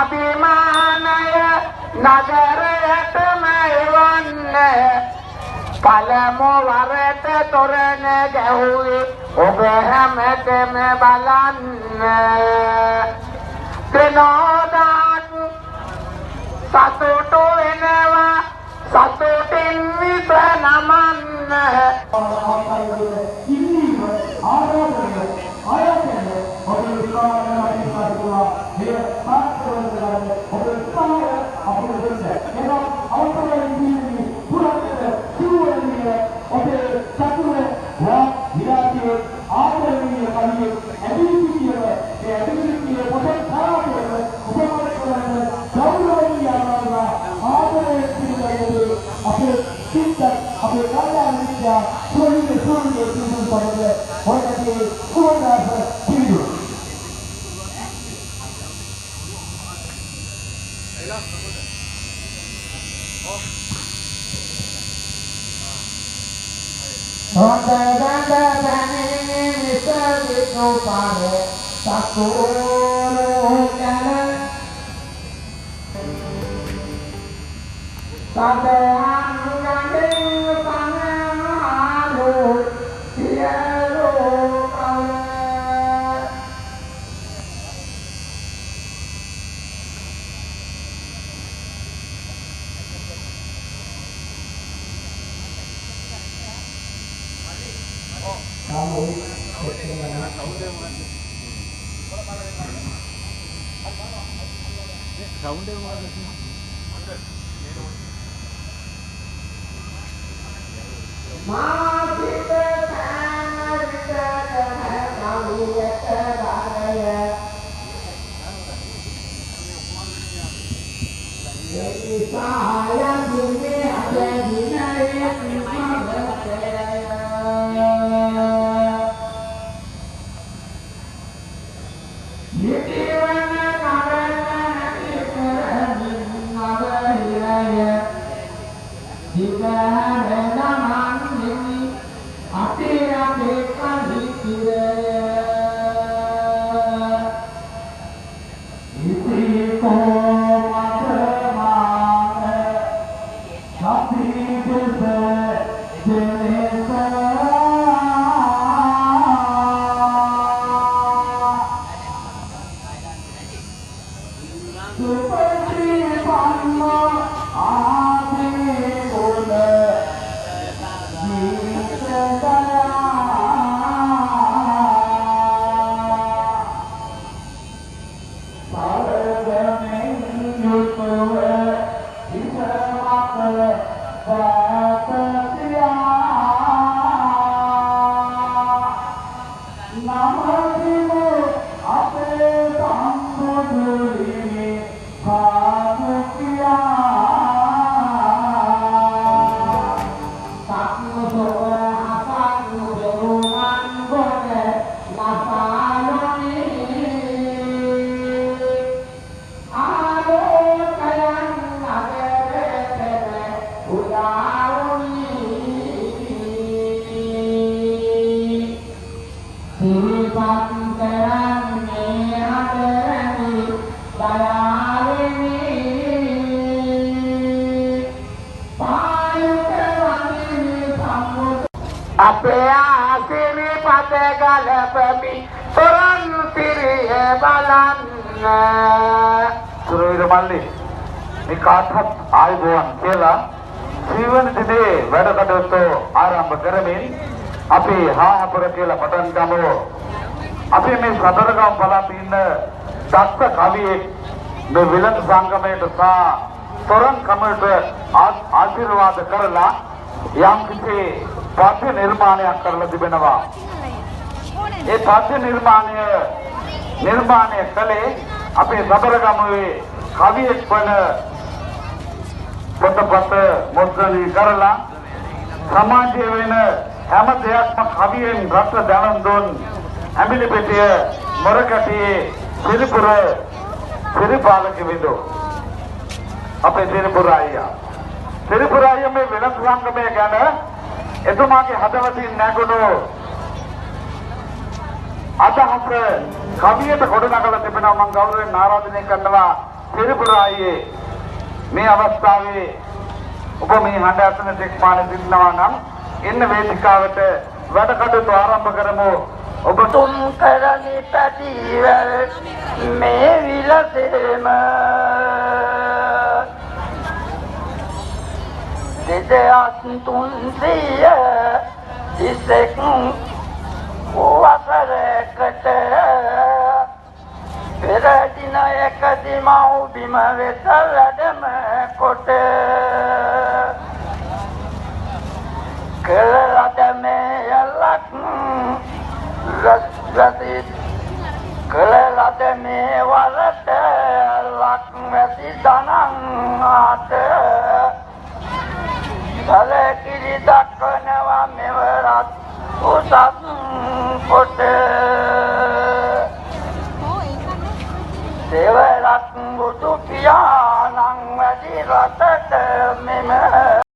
අභිමානය නගරයටම එවන්නේ පළමු වරට තොරණ ගැහුවේ ඔබ හැමතෙම බලන්න දෙනෝදාත් සතුටු වෙනවා සතුටින් විස නමන්න අපේ ආසිරි පද ගලපමි තොරන් පිරිය බලන්න සුරවීර මල්ලි මේ කාටත් ආයුබෝවන් කියලා ජීවන දිනේ වැඩ කටයුතු ආරම්භ කරමින් අපි හාහපුර කියලා පටන් ගමු. අපි මේ සතරගම් පළාතේ ඉන්න දක්ෂ කවියෙක් මේ විලන් සංගමයට සහ තොරන් කමට ආශිර්වාද කරලා යම් කිසි පද්‍ය නිර්මාණයක් කරලා තිබෙනවා. ඒ පද්‍ය නිර්මාණය කළේ අපේ සතරගමුවේ කවියෙක් වන පොතපත මුද්‍රණය කරලා සමාජයේ වෙන හැම දෙයක්ම කවියෙන් රස දැනුම් දුන් ඇඹිලිපිටිය මොරකටියේ සිරිපුර සිරිපාලක විදු අපේ සිරිපුර අයියා මේ වෙනස් සංගමය ගැන එතුමාගේ හදවතින් නැගුණු අදහස කවියට ගොඩනගලා තිබෙනවා. මම ගෞරවයෙන් ආරාධනය කරනවා තිරිපුරායේ මේ අවස්ථාවේ ඔබ මේ හඬ අසන තෙක්මාන සිටිනවා නම් එන්න වේදිකාවට වැඩ කටයුතු ආරම්භ කරමු. ඔබ තුම් කරනි පැතිවල් මේ විලසෙම දෙදස් තුන්සිය තිසෙක් වසරකට පෙරදින එකදි මව් බිම වෙත වැඩම කොට කළලද මේ යලක් රසිත කළලද මේ වරට ලක් වැසි දනං ආත සැලකිලි දක්වනවා මෙවරත් උසස් කොට දෙවරත් බුදු පියාණන් වැඩි රටට මෙම